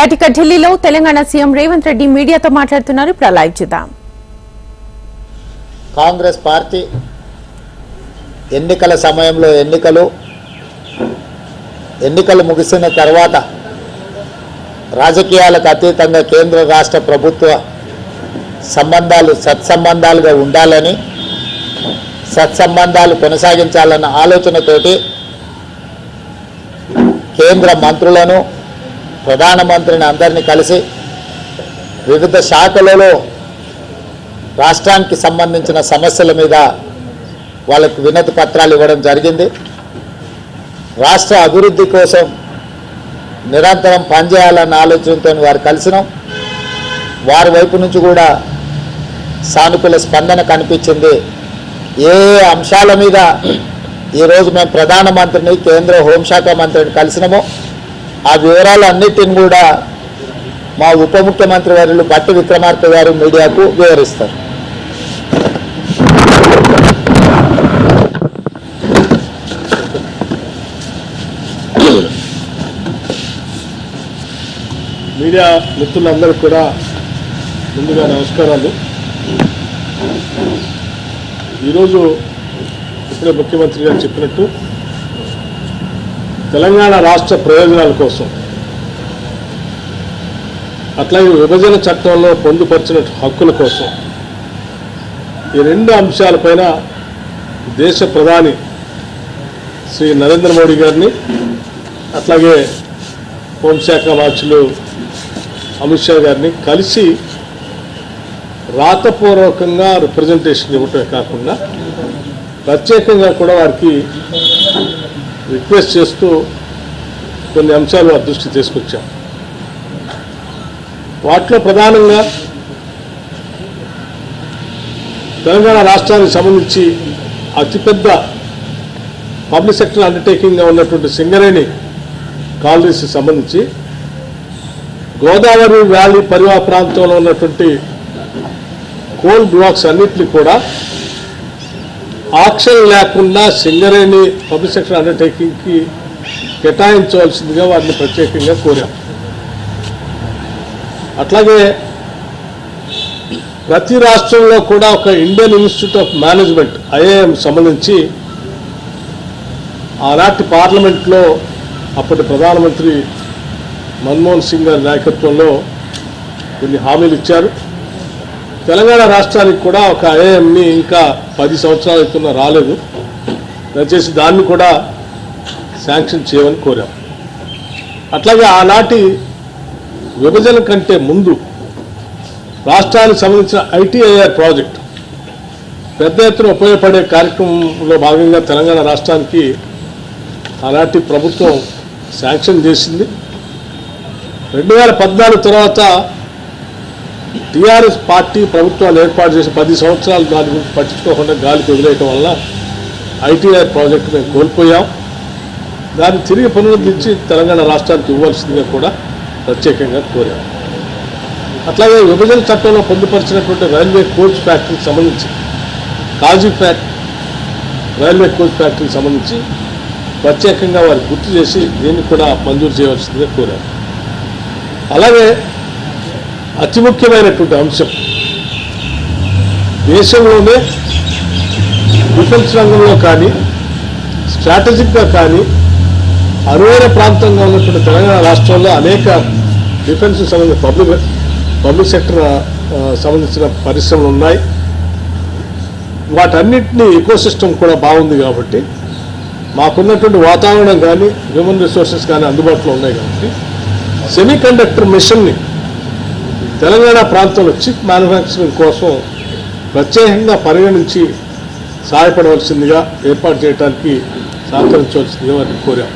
అటిక ఢిల్లీలో తెలంగాణ సీఎం రేవంత్ రెడ్డి మీడియాతో మాట్లాడుతున్నారు. ఇప్పుడు లైవ్ చూద్దాం. కాంగ్రెస్ పార్టీ ఎన్నికల సమయంలో ఎన్నికలు ముగిసిన తర్వాత రాజకీయాలకు అతీతంగా కేంద్ర రాష్ట్ర ప్రభుత్వ సంబంధాలు సత్సంబంధాలుగా ఉండాలని, సత్సంబంధాలు కొనసాగించాలన్న ఆలోచనతోటి కేంద్ర మంత్రులను, ప్రధానమంత్రిని అందరినీ కలిసి వివిధ శాఖలలో రాష్ట్రానికి సంబంధించిన సమస్యల మీద వాళ్ళకు వినతి పత్రాలు ఇవ్వడం జరిగింది. రాష్ట్ర అభివృద్ధి కోసం నిరంతరం పనిచేయాలన్న ఆలోచనతో వారు కలిసినాం. వారి వైపు నుంచి కూడా సానుకూల స్పందన కనిపించింది. ఏ అంశాల మీద ఈరోజు మేము ప్రధానమంత్రిని, కేంద్ర హోంశాఖ మంత్రిని కలిసినామో ఆ వివరాలన్నిటిని కూడా మా ఉప ముఖ్యమంత్రి వర్యులు భట్టి విక్రమార్క గారు మీడియాకు వివరిస్తారు. మీడియా మిత్రులందరికీ కూడా ముందుగా నమస్కారాలు. ఈరోజు ఇప్పుడే ముఖ్యమంత్రి గారు చెప్పినట్టు తెలంగాణ రాష్ట్ర ప్రయోజనాల కోసం, అట్లాగే విభజన చట్టంలో పొందుపరిచిన హక్కుల కోసం ఈ రెండు అంశాలపైన దేశ ప్రధాని శ్రీ నరేంద్ర మోడీ గారిని, అట్లాగే హోంశాఖ మార్చులు అమిత్ షా గారిని కలిసి రాతపూర్వకంగా రిప్రజెంటేషన్ ఇవ్వటమే కాకుండా ప్రత్యేకంగా కూడా వారికి రిక్వెస్ట్ చేస్తూ కొన్ని అంశాలు వారి దృష్టికి తీసుకొచ్చాం. వాటిలో ప్రధానంగా తెలంగాణ రాష్ట్రానికి సంబంధించి అతిపెద్ద పబ్లిక్ సెక్టర్ అండర్టేకింగ్గా ఉన్నటువంటి సింగరేణి కాలనీస్కి సంబంధించి గోదావరి వ్యాలీ పరివాహ ప్రాంతంలో ఉన్నటువంటి కోల్ బ్లాక్స్ అన్నింటినీ కూడా ఆక్షన్ లేకుండా సింగరేణి పబ్లిక్ సెక్టర్ అండర్టేకింగ్కి కేటాయించవలసిందిగా వారిని ప్రత్యేకంగా కోరాం. అట్లాగే ప్రతి రాష్ట్రంలో కూడా ఒక Indian institute of management IIM సంబంధించి ఆనాటి పార్లమెంట్లో అప్పటి ప్రధానమంత్రి మన్మోహన్ సింగ్ గారి నాయకత్వంలో కొన్ని హామీలు ఇచ్చారు. తెలంగాణ రాష్ట్రానికి కూడా ఒక ఐఐఎంని ఇంకా 10 సంవత్సరాలు అవుతున్నా రాలేదు. దయచేసి దాన్ని కూడా శాంక్షన్ చేయమని కోరాం. అట్లాగే ఆనాటి విభజన కంటే ముందు రాష్ట్రానికి సంబంధించిన ఐటీఐఆర్ ప్రాజెక్ట్ పెద్ద ఎత్తున ఉపయోగపడే కార్యక్రమంలో భాగంగా తెలంగాణ రాష్ట్రానికి ఆనాటి ప్రభుత్వం శాంక్షన్ చేసింది. 2014 తర్వాత టీఆర్ఎస్ పార్టీ ప్రభుత్వాలు ఏర్పాటు చేసి 10 సంవత్సరాలు దాని గురించి పట్టించుకోకుండా గాలికి వదిలేయటం వల్ల ఐటీఆర్ ప్రాజెక్టు మేము కోల్పోయాం. దాన్ని తిరిగి పునరుద్ధరించి తెలంగాణ రాష్ట్రానికి ఇవ్వాల్సిందిగా కూడా ప్రత్యేకంగా కోరాం. అట్లాగే విభజన చట్టంలో పొందుపరిచినటువంటి రైల్వే కోచ్ ఫ్యాక్టరీకి సంబంధించి కాజీ రైల్వే కోచ్ ఫ్యాక్టరీకి సంబంధించి ప్రత్యేకంగా వారికి గుర్తు చేసి దీన్ని కూడా మంజూరు చేయవలసిందిగా కోరారు. అలాగే అతి ముఖ్యమైనటువంటి అంశం, దేశంలోనే డిఫెన్స్ రంగంలో కానీ స్ట్రాటజిక్గా కానీ అనువైన ప్రాంతంగా ఉన్నటువంటి తెలంగాణ రాష్ట్రంలో అనేక డిఫెన్స్ సంబంధించిన పబ్లిక్ సెక్టర్ సంబంధించిన పరిశ్రమలు ఉన్నాయి. వాటన్నిటినీ ఎకోసిస్టమ్ కూడా బాగుంది కాబట్టి మాకున్నటువంటి వాతావరణం కానీ హ్యూమన్ రిసోర్సెస్ కానీ అందుబాటులో ఉన్నాయి కాబట్టి సెమీ కండక్టర్ మిషన్ని తెలంగాణ ప్రాంతంలో చిప్ మ్యానుఫ్యాక్చరింగ్ కోసం ప్రత్యేకంగా పరిగణించి సహాయపడవలసిందిగా ఏర్పాటు చేయడానికి సహకరించవలసిందిగా వారిని కోరాం.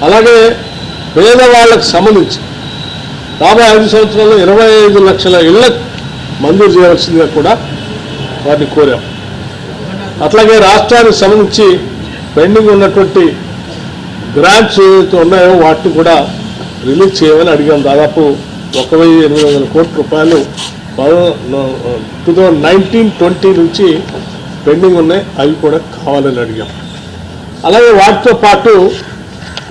అలాగే పేదవాళ్లకు సంబంధించి రాబోయే 5 సంవత్సరాల్లో 25 లక్షల ఇళ్లకు మంజూరు చేయవలసిందిగా కూడా వారిని కోరాం. అట్లాగే రాష్ట్రానికి సంబంధించి పెండింగ్ ఉన్నటువంటి గ్రాంట్స్ ఏవైతే ఉన్నాయో వాటిని కూడా రిలీజ్ చేయమని అడిగాం. దాదాపు 1,800 కోట్ల రూపాయలు 2019-20 నుంచి పెండింగ్ ఉన్నాయి, అవి కూడా కావాలని అడిగాం. అలాగే వాటితో పాటు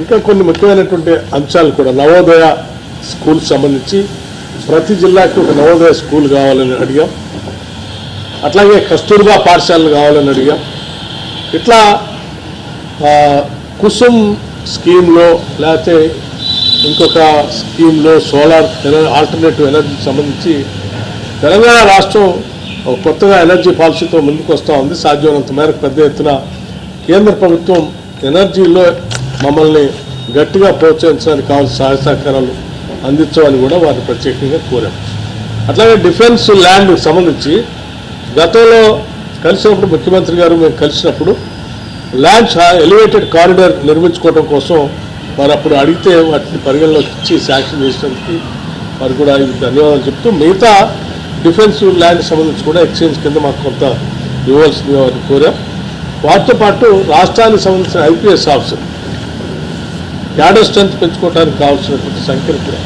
ఇంకా కొన్ని ముఖ్యమైనటువంటి అంశాలు కూడా నవోదయ స్కూల్ సంబంధించి ప్రతి జిల్లాకి ఒక నవోదయ స్కూల్ కావాలని అడిగాం. అట్లాగే కస్తూర్బా పాఠశాలలు కావాలని అడిగాం. ఇట్లా కుసుమ్ స్కీమ్లో లేకపోతే ఇంకొక స్కీమ్లో సోలార్ ఆల్టర్నేటివ్ ఎనర్జీకి సంబంధించి తెలంగాణ రాష్ట్రం కొత్తగా ఎనర్జీ పాలసీతో ముందుకు వస్తూ ఉంది. సాధ్యమైనంత మేరకు పెద్ద ఎత్తున కేంద్ర ప్రభుత్వం ఎనర్జీలో మమ్మల్ని గట్టిగా ప్రోత్సహించడానికి కావాల్సిన సహాయ సహకారాలు అందించమని కూడా వారిని ప్రత్యేకంగా కోరాం. అట్లాగే డిఫెన్స్ ల్యాండ్ సంబంధించి గతంలో కలిసినప్పుడు ముఖ్యమంత్రి గారు మేము కలిసినప్పుడు ల్యాండ్స్ ఎలివేటెడ్ కారిడార్ నిర్మించుకోవడం కోసం వారు అప్పుడు అడిగితే వాటిని పరిగణలోకి ఇచ్చి శాంక్షన్ చేసినందుకు వారు కూడా ధన్యవాదాలు చెప్తూ మిగతా డిఫెన్స్ ల్యాండ్ సంబంధించి కూడా ఎక్స్చేంజ్ కింద మాకు కొంత ఇవ్వాల్సిందిగా వారిని కోరాం. వాటితో పాటు రాష్ట్రానికి సంబంధించిన ఐపీఎస్ ఆఫీసర్ క్యాడర్ స్ట్రెంత్ పెంచుకోవడానికి కావాల్సినటువంటి సంఖ్యను కూడా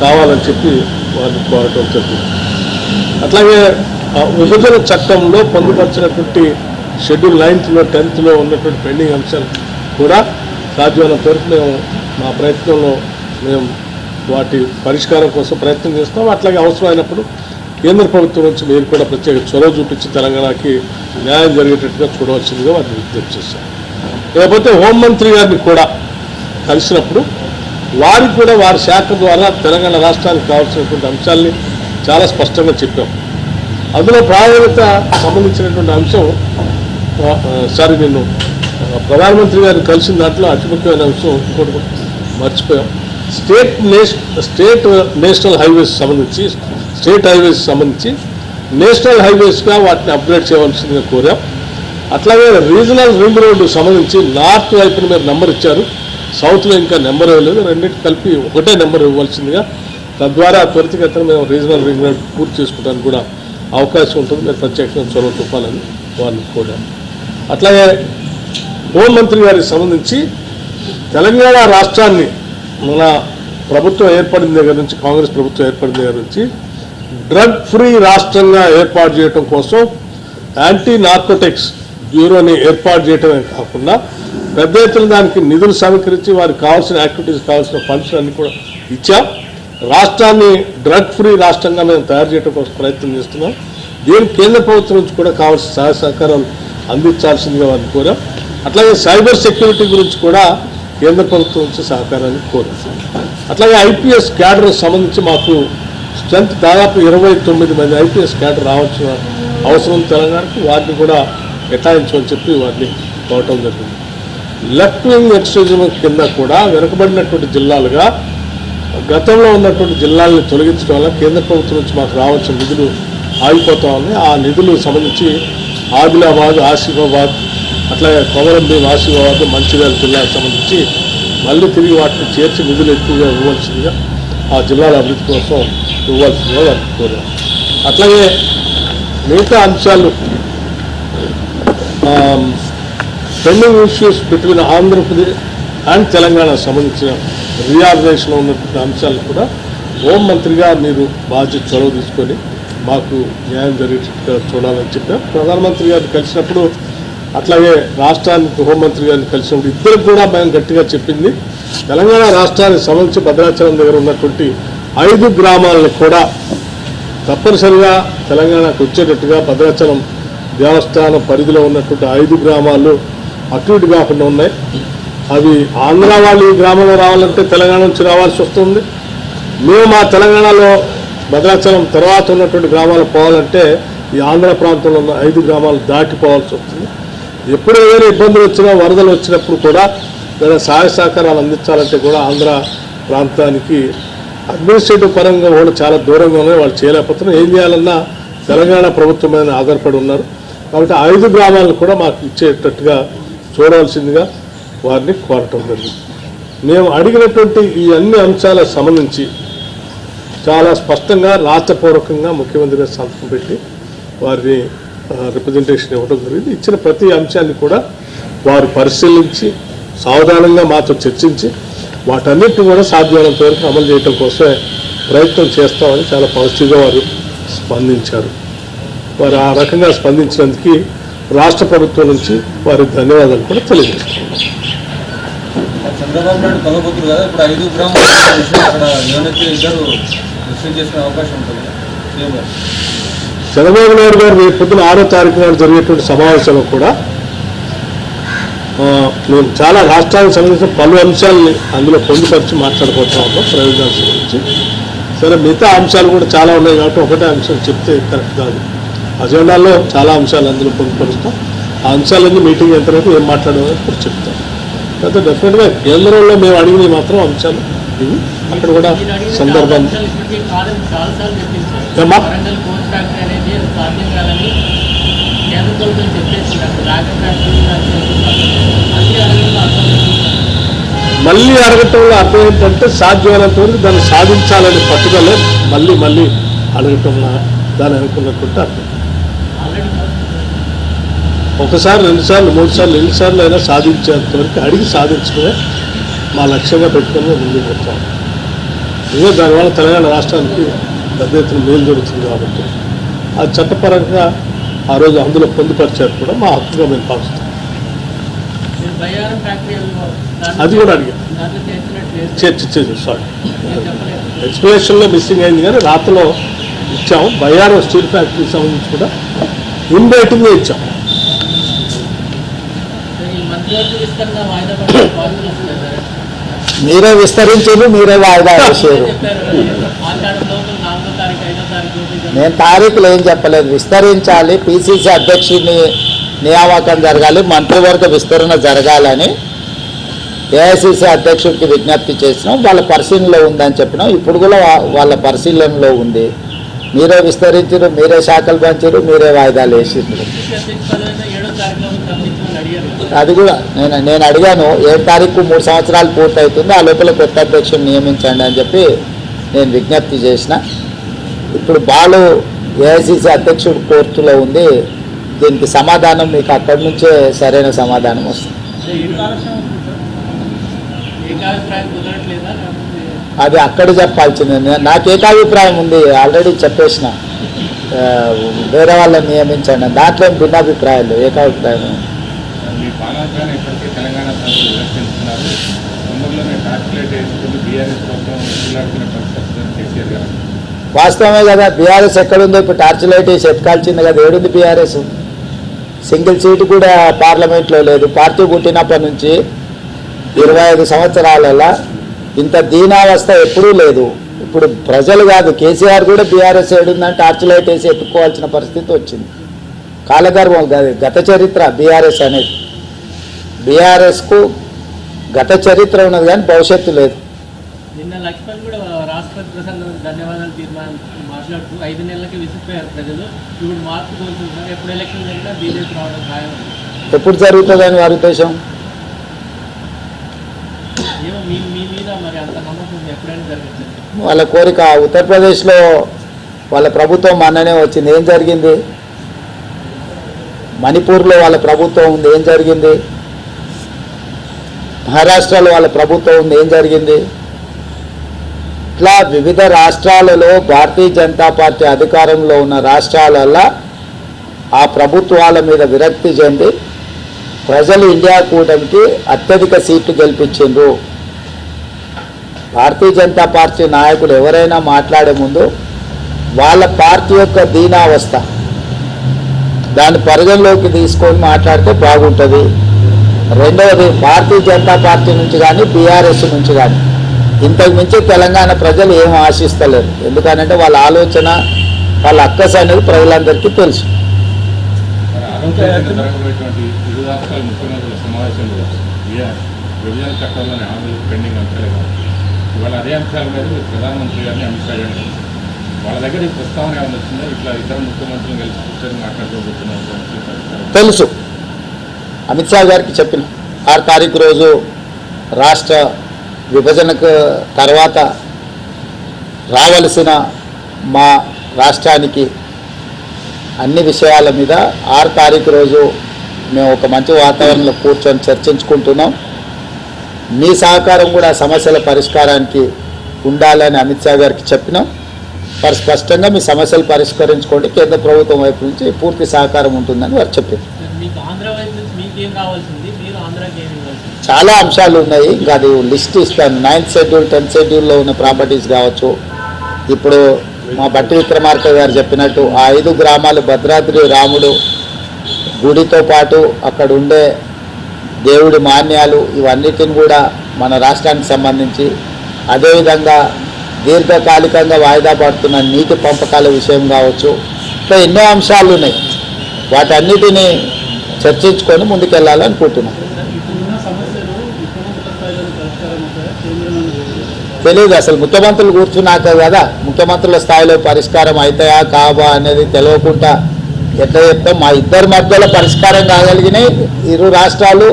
కావాలని చెప్పి వారిని కోరటం జరిగింది. అట్లాగే విభజన చట్టంలో పొందుపరిచినటువంటి షెడ్యూల్ 9th, 10th ఉన్నటువంటి పెండింగ్ అంశాలు కూడా సాధ్యమైనంత వరకు మేము మా ప్రయత్నంలో మేము వాటి పరిష్కారం కోసం ప్రయత్నం చేస్తాం. అట్లాగే అవసరమైనప్పుడు కేంద్ర ప్రభుత్వం నుంచి మీరు కూడా ప్రత్యేక చొరవ చూపించి తెలంగాణకి న్యాయం జరిగేటట్టుగా చూడవలసిందిగా వారిని విజ్ఞప్తి చేశాం. లేకపోతే హోంమంత్రి గారిని కూడా కలిసినప్పుడు వారికి కూడా వారి శాఖ ద్వారా తెలంగాణ రాష్ట్రానికి కావాల్సినటువంటి అంశాలని చాలా స్పష్టంగా చెప్పాం. అందులో ప్రాధాన్యత సంబంధించినటువంటి అంశం నిన్ను ప్రధానమంత్రి గారిని కలిసిన దాంట్లో అతి ముఖ్యమైన అంశం ఇంకోటి మర్చిపోయాం. స్టేట్ నేషనల్ హైవేస్ సంబంధించి నేషనల్ హైవేస్గా వాటిని అప్గ్రేడ్ చేయవలసిందిగా కోరాం. అట్లాగే రీజనల్ రింగ్ రోడ్డు సంబంధించి నార్త్ వైపున మీరు నెంబర్ ఇచ్చారు, సౌత్లో ఇంకా నెంబర్ ఇవ్వలేదు. రెండింటి కలిపి ఒకటే నెంబర్ ఇవ్వాల్సిందిగా, తద్వారా త్వరితగతిన మేము రీజనల్ రింగ్ రోడ్ పూర్తి చేసుకోవడానికి కూడా అవకాశం ఉంటుంది. మీరు ప్రత్యేకంగా చొరవ చూపాలని వారిని కోరాం. అట్లాగే హోంమంత్రి గారికి సంబంధించి తెలంగాణ రాష్ట్రాన్ని మన ప్రభుత్వం ఏర్పడిన దగ్గర నుంచి, కాంగ్రెస్ ప్రభుత్వం ఏర్పడిన దగ్గర నుంచి డ్రగ్ ఫ్రీ రాష్ట్రంగా ఏర్పాటు చేయడం కోసం యాంటీ నార్కోటిక్స్ బ్యూరోని ఏర్పాటు చేయడమే కాకుండా పెద్ద ఎత్తున దానికి నిధులు సమీకరించి వారికి కావాల్సిన యాక్టివిటీస్ కావాల్సిన ఫండ్స్ అన్ని కూడా ఇచ్చాం. రాష్ట్రాన్ని డ్రగ్ ఫ్రీ రాష్ట్రంగా మేము తయారు చేయడం కోసం ప్రయత్నం చేస్తున్నాం. దీనికి కేంద్ర ప్రభుత్వం నుంచి కూడా కావాల్సిన సహాయ సహకారాలు అందించాల్సిందిగా వారిని కోరాం. అట్లాగే సైబర్ సెక్యూరిటీ గురించి కూడా కేంద్ర ప్రభుత్వం నుంచి సహకారాన్ని కోరాం. అట్లాగే ఐపీఎస్ క్యాడర్ సంబంధించి మాకు స్ట్రెంత్ దాదాపు 29 మంది ఐపీఎస్ క్యాడర్ రావాల్సిన అవసరం తెలంగాణకి, వాటిని కూడా కేటాయించమని చెప్పి వాటిని కోరటం జరిగింది. లెఫ్ట్ వింగ్ ఎక్స్ట్రీమిజం కింద కూడా వెనుకబడినటువంటి జిల్లాలుగా గతంలో ఉన్నటువంటి జిల్లాలను తొలగించడం వల్ల కేంద్ర ప్రభుత్వం నుంచి మాకు రావాల్సిన నిధులు ఆగిపోతా ఉన్నాయి. ఆ నిధులు సంబంధించి ఆదిలాబాద్, ఆసిఫాబాద్, అట్లాగే కొమరంభీం, ఆసిఫాబాద్, మంచిర్యాల జిల్లాకు సంబంధించి మళ్ళీ తిరిగి వాటిని చేర్చి నిధులు ఎక్కువగా ఇవ్వాల్సిందిగా, ఆ జిల్లాల అభివృద్ధి కోసం ఇవ్వాల్సిందిగా వారికి కోరాం. అట్లాగే మిగతా అంశాలు pending issues between Andhra Pradesh and Telangana సంబంధించిన రీఆర్గనైజేషన్లో ఉన్నటువంటి అంశాలను కూడా హోంమంత్రిగా మీరు బాధ్యత చొరవ తీసుకొని మాకు న్యాయం జరిగేటట్టుగా చూడాలని చెప్పాం. ప్రధానమంత్రి గారిని కలిసినప్పుడు, అట్లాగే రాష్ట్రానికి హోంమంత్రి గారిని కలిసినప్పుడు ఇద్దరికి కూడా మేము గట్టిగా చెప్పింది, తెలంగాణ రాష్ట్రానికి సంబంధించి భద్రాచలం దగ్గర ఉన్నటువంటి 5 గ్రామాలను కూడా తప్పనిసరిగా తెలంగాణకు వచ్చేటట్టుగా, భద్రాచలం దేవస్థానం పరిధిలో ఉన్నటువంటి 5 గ్రామాలు అటు ఇటు కాకుండా ఉన్నాయి. అవి ఆంధ్ర వాళ్ళు ఈ గ్రామంలో రావాలంటే తెలంగాణ నుంచి రావాల్సి వస్తుంది. మేము మా తెలంగాణలో భద్రాచలం తర్వాత ఉన్నటువంటి గ్రామాలు పోవాలంటే ఈ ఆంధ్ర ప్రాంతంలో ఉన్న 5 గ్రామాలు దాటిపోవాల్సి వస్తుంది. ఎప్పుడు ఏదైనా ఇబ్బందులు వచ్చినా, వరదలు వచ్చినప్పుడు కూడా లేదా సహాయ సహకారాలు అందించాలంటే కూడా ఆంధ్ర ప్రాంతానికి అడ్మినిస్ట్రేటివ్ పరంగా కూడా చాలా దూరంగా ఉన్నాయి, వాళ్ళు చేయలేకపోతున్నారు. ఏం చేయాలన్నా తెలంగాణ ప్రభుత్వం మీద ఆధారపడి ఉన్నారు. కాబట్టి 5 గ్రామాలను కూడా మాకు ఇచ్చేటట్టుగా చూడవలసిందిగా వారిని కోరటం జరిగింది. మేము అడిగినటువంటి ఈ అన్ని అంశాలకు సంబంధించి చాలా స్పష్టంగా రాష్ట్రపూర్వకంగా ముఖ్యమంత్రి గారు సంతకం పెట్టి వారిని రిప్రజెంటేషన్ ఇవ్వడం జరిగింది. ఇచ్చిన ప్రతి అంశాన్ని కూడా వారు పరిశీలించి సావధానంగా మాతో చర్చించి వాటన్నిటిని కూడా సాధ్యమైనంత వరకు అమలు చేయడం కోసమే ప్రయత్నం చేస్తామని చాలా పాజిటివ్గా వారు స్పందించారు. వారు ఆ రకంగా స్పందించినందుకు రాష్ట్ర ప్రభుత్వం నుంచి వారికి ధన్యవాదాలు కూడా తెలియజేస్తున్నారు. చంద్రబాబు నాయుడు దొంగపుత్రుడు కదా, ఇప్పుడు 5 గ్రామాలు అక్కడ యువనెత్తి ఇద్దరు విషయం చేసుకునే అవకాశం ఉంటుంది సీఎం గారు. చంద్రబాబు నాయుడు గారు రేపు పొద్దున 6వ తారీఖు నాడు జరిగేటువంటి సమావేశంలో కూడా మేము చాలా రాష్ట్రానికి సంబంధించిన పలు అంశాలని అందులో పొందుపరిచి మాట్లాడుకుంటా ఉన్నాం ప్రయోజనాల గురించి. సరే, మిగతా అంశాలు కూడా చాలా ఉన్నాయి కాబట్టి ఒకటే అంశం చెప్తే కరెక్ట్ కాదు. అజెండాలో చాలా అంశాలు అందులో పొందుపరుస్తాం. ఆ అంశాలన్నీ మీటింగ్ అయిన తర్వాత ఏం మాట్లాడాలని ఇప్పుడు చెప్తాం. అయితే డెఫినెట్గా కేంద్రంలో మేము అడిగినవి మాత్రం అంశాలు ఇవి. అక్కడ కూడా సందర్భం ఏమా మళ్ళీ అడగటంలో అర్థం ఏంటంటే సాధ్యమైనంత వరకు దాన్ని సాధించాలని పట్టుదలే మళ్ళీ మళ్ళీ అడగటం దాన్ని అనుకున్నట్టు అర్థం. ఒకసారి 2 సార్లు 3 సార్లు ఎన్నిసార్లు అయినా సాధించేంత వరకు అడిగి సాధించడమే మా లక్ష్యంగా పెట్టుకుని ముందుకు వస్తాం. ఇదే దానివల్ల తెలంగాణ రాష్ట్రానికి పెద్ద ఎత్తున మేలు జరుగుతుంది కాబట్టి ఆ చట్టపరంగా ఆ రోజు అందులో పొందుపరిచారు కూడా మా హక్కుగా మేము భావిస్తాం. అది కూడా అడిగాం, సారీ ఎక్స్ప్లెనేషన్లో మిస్సింగ్ అయింది కానీ రాతలో ఇచ్చాము. బయ్యారం స్టీల్ ఫ్యాక్టరీకి సంబంధించి కూడా ఇన్ రైటింగ్గా ఇచ్చాం. మీరే విస్తరించారు, మీరే వాయిదా వేసారు. నేను తారీఖులు ఏం చెప్పలేదు. విస్తరించాలి, పిసిసి అధ్యక్షుడిని నియామకం జరగాలి, మంత్రివర్గ విస్తరణ జరగాలని ఏఐసిసి అధ్యక్షుడికి విజ్ఞప్తి చేసినాం. వాళ్ళ పరిశీలనలో ఉందని చెప్పినాం. ఇప్పుడు కూడా వాళ్ళ పరిశీలనలో ఉంది. మీరే విస్తరించారు, మీరే శాఖలు పంచారు, మీరే వాయిదాలు వేసిండ్రు. అది కూడా నేను అడిగాను. 7 తారీఖు 3 సంవత్సరాలు పూర్తవుతుంది, ఆ లోపల కొత్త అధ్యక్షుడిని నియమించండి అని చెప్పి నేను విజ్ఞప్తి చేసిన. ఇప్పుడు బాలు ఏఐసిసి అధ్యక్షుడు కోర్టులో ఉంది. దీనికి సమాధానం మీకు అక్కడి నుంచే సరైన సమాధానం వస్తుంది. అది అక్కడ చెప్పాల్సిందే. నాకు ఏకాభిప్రాయం ఉంది, ఆల్రెడీ చెప్పేసిన. వేరే వాళ్ళని నియమించండి, దాంట్లో భిన్నాభిప్రాయాలు, ఏకాభిప్రాయం. వాస్తవమే కదా. బీఆర్ఎస్ ఎక్కడుందో ఇప్పుడు టార్చ్ లైట్ వేసి ఎత్తుకాల్చింది కదా. ఏడుంది బీఆర్ఎస్? సింగిల్ సీటు కూడా పార్లమెంట్లో లేదు. పార్టీ పుట్టినప్పటి నుంచి 25 సంవత్సరాలలో ఇంత దీనావస్థ ఎప్పుడూ లేదు. ఇప్పుడు ప్రజలు కాదు, కేసీఆర్ కూడా బీఆర్ఎస్ ఏడుందని టార్చ్ లైట్ వేసి ఎత్తుకోవాల్సిన పరిస్థితి వచ్చింది. కాలగర్వం కాదు, గత చరిత్ర బీఆర్ఎస్ అనేది. బీఆర్ఎస్కు గత చరిత్ర ఉన్నది కానీ భవిష్యత్తు లేదు. నిన్న లక్ష్మణ్ కూడా రాష్ట్రపతి ప్రసంగం ధన్యవాదాలు తీర్మానం మాట్లాడుతూ 5 నెలలకి విసిగిపోయారు ప్రజలు, ఇప్పుడు మార్పు కోరుకుంటున్నారు, ఎప్పుడు ఎలక్షన్ జరిగినా బీజేపీ రావడం ఖాయం. ఎప్పుడు జరుగుతుందని వారి ఉద్దేశం? ఏమో మీ మీద మరి అంత నమ్మకం ఎప్పుడైనా జరుగుతుంది. వాళ్ళ కోరిక. ఉత్తరప్రదేశ్లో వాళ్ళ ప్రభుత్వం మొన్ననే వచ్చింది, ఏం జరిగింది? మణిపూర్లో వాళ్ళ ప్రభుత్వం ఉంది, ఏం జరిగింది? మహారాష్ట్రలో వాళ్ళ ప్రభుత్వం ఉంది, ఏం జరిగింది? ఇట్లా వివిధ రాష్ట్రాలలో భారతీయ జనతా పార్టీ అధికారంలో ఉన్న రాష్ట్రాలలో ఆ ప్రభుత్వాల మీద విరక్తి చెంది ప్రజలు ఇండియా కూటమికి అత్యధిక సీట్లు గెలిపించిండ్రు. భారతీయ జనతా పార్టీ నాయకులు ఎవరైనా మాట్లాడే ముందు వాళ్ళ పార్టీ యొక్క దీనావస్థ దాన్ని పరిగణలోకి తీసుకొని మాట్లాడితే బాగుంటుంది. రెండవది, భారతీయ జనతా పార్టీ నుంచి కానీ బీఆర్ఎస్ నుంచి కానీ ఇంతకు మించి తెలంగాణ ప్రజలు ఏం ఆశిస్తలేరు. ఎందుకనంటే వాళ్ళ ఆలోచన, వాళ్ళ అక్కస అనేది ప్రజలందరికీ తెలుసు. విభజన చట్టంలోని హామీలు పెండింగ్ అంశాలే కాదు, ఇవాళ అదే అంశాల మీద ప్రధానమంత్రి గారిని అమిత్ షా గారిని వాళ్ళ దగ్గర ఈ ప్రస్తావన ఏమైనా వచ్చిందా? ఇట్లా ఇతర ముఖ్యమంత్రులను కలిసి కూర్చొని మాట్లాడుకోబోతున్నారు. తెలుసు, అమిత్ షా గారికి చెప్పిన 6 తారీఖు రోజు రాష్ట్ర విభజనకు తర్వాత రావలసిన మా రాష్ట్రానికి అన్ని విషయాల మీద 6 తారీఖు రోజు మేము ఒక మంచి వాతావరణంలో కూర్చొని చర్చించుకుంటున్నాం. మీ సహకారం కూడా సమస్యల పరిష్కారానికి ఉండాలని అమిత్ షా గారికి చెప్పినాం. స్పష్టంగా మీ సమస్యలు పరిష్కరించుకోండి, కేంద్ర ప్రభుత్వం వైపు నుంచి పూర్తి సహకారం ఉంటుందని వారు చెప్పారు. మీకు ఆంధ్ర వైపు నుంచి మీకేం కావాల్సింది, మీరు ఆంధ్రాకి ఏమి ఇవ్వాల్సింది? చాలా అంశాలు ఉన్నాయి. ఇంకా అది లిస్ట్ ఇస్తాను. 9th షెడ్యూల్ 10th షెడ్యూల్లో ఉన్న ప్రాపర్టీస్ కావచ్చు. ఇప్పుడు మా బట్టి విక్రమార్క గారు చెప్పినట్టు ఆ 5 గ్రామాలు భద్రాద్రి రాముడు గుడితో పాటు అక్కడ ఉండే దేవుడి మాన్యాలు ఇవన్నిటిని కూడా మన రాష్ట్రానికి సంబంధించి, అదేవిధంగా దీర్ఘకాలికంగా వాయిదా పడుతున్న నీటి పంపకాల విషయం కావచ్చు, ఇంకా ఎన్నో అంశాలు ఉన్నాయి. వాటన్నిటిని చర్చించుకొని ముందుకెళ్ళాలనుకుంటున్నాం. తెలియదు అసలు ముఖ్యమంత్రులు కూర్చున్నాక కదా ముఖ్యమంత్రుల స్థాయిలో పరిష్కారం అవుతాయా కావా అనేది తెలియకుండా ఎట్లా చెప్తాం. మా ఇద్దరి మధ్యలో పరిష్కారం కాగలిగినాయి. 2 రాష్ట్రాలు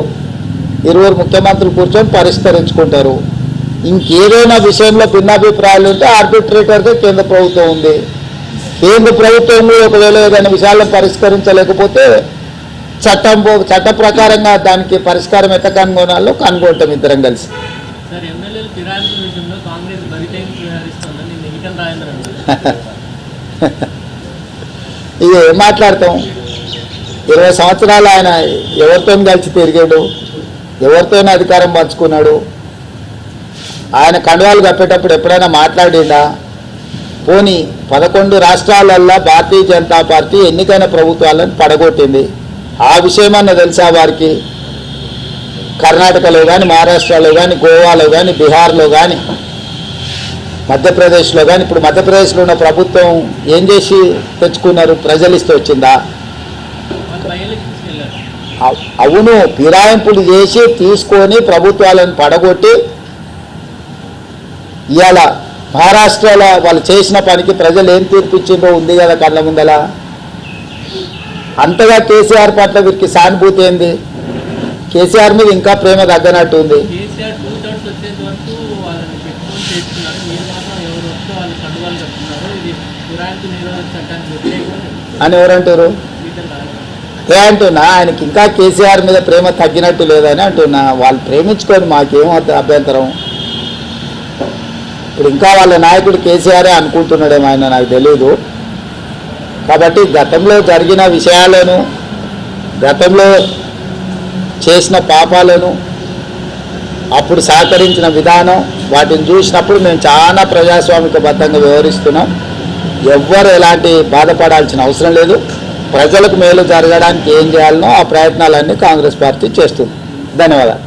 2 ముఖ్యమంత్రులు కూర్చొని పరిష్కరించుకుంటారు. ఇంకేదైనా విషయంలో భిన్నాభిప్రాయాలు ఉంటే ఆర్బిట్రేటర్గా కేంద్ర ప్రభుత్వం ఉంది. కేంద్ర ప్రభుత్వం ఒకవేళ ఏదైనా విషయాలను పరిష్కరించలేకపోతే చట్ట ప్రకారంగా దానికి పరిష్కారం ఎట్లా కనుగొనాలో కనుగొంటాం ఇద్దరం కలిసి. సార్, ఎమ్మెల్యేలు ఫిరాయింపుల విషయంలో కాంగ్రెస్ బరితెగింపు వ్యవహరిస్తుందని నిన్న ఈటెల రాజేందర్ అన్నారు. ఇక ఏం మాట్లాడతాం? 20 సంవత్సరాలు ఆయన ఎవరితో కలిసి తిరిగాడు, ఎవరితోనే అధికారం పంచుకున్నాడు. ఆయన కండువాలు కప్పేటప్పుడు ఎప్పుడైనా మాట్లాడిందా? పోనీ 11 రాష్ట్రాలల్లో భారతీయ జనతా పార్టీ ఎన్నికైన ప్రభుత్వాలను పడగొట్టింది. ఆ విషయమన్నా తెలుసా వారికి? కర్ణాటకలో కానీ, మహారాష్ట్రలో కానీ, గోవాలో కానీ, బీహార్లో కానీ, మధ్యప్రదేశ్లో కానీ, ఇప్పుడు మధ్యప్రదేశ్లో ఉన్న ప్రభుత్వం ఏం చేసి తెచ్చుకున్నారు? ప్రజలు ఇస్తే వచ్చిందా? అవును, ఫిరాయింపులు చేసి తీసుకొని ప్రభుత్వాలను పడగొట్టి ఇవాళ మహారాష్ట్రలో వాళ్ళు చేసిన పనికి ప్రజలు ఏం తీర్పిచ్చిందో ఉంది కదా కళ్ళ ముందల. అంతగా కేసీఆర్ పట్ల వీరికి సానుభూతి ఏంది? కేసీఆర్ మీద ఇంకా ప్రేమ తగ్గనట్టు ఉంది. అని ఎవరంటారు? అదే అంటున్నా, ఆయనకి ఇంకా కేసీఆర్ మీద ప్రేమ తగ్గినట్టు లేదని అంటున్నా. వాళ్ళు ప్రేమించుకొని మాకేం అభ్యంతరం. ఇప్పుడు ఇంకా వాళ్ళ నాయకుడు కేసీఆరే అనుకుంటున్నాడేమో ఆయన, నాకు తెలీదు. కాబట్టి గతంలో జరిగిన విషయాలను, గతంలో చేసిన పాపాలను, అప్పుడు సహకరించిన విధానం, వాటిని చూసినప్పుడు మేము చాలా ప్రజాస్వామికబద్ధంగా వ్యవహరిస్తున్నాం. ఎవ్వరు ఎలాంటి బాధపడాల్సిన అవసరం లేదు. ప్రజలకు మేలు జరగడానికి ఏం చేయాలనో ఆ ప్రయత్నాలన్నీ కాంగ్రెస్ పార్టీ చేస్తుంది. ధన్యవాదాలు.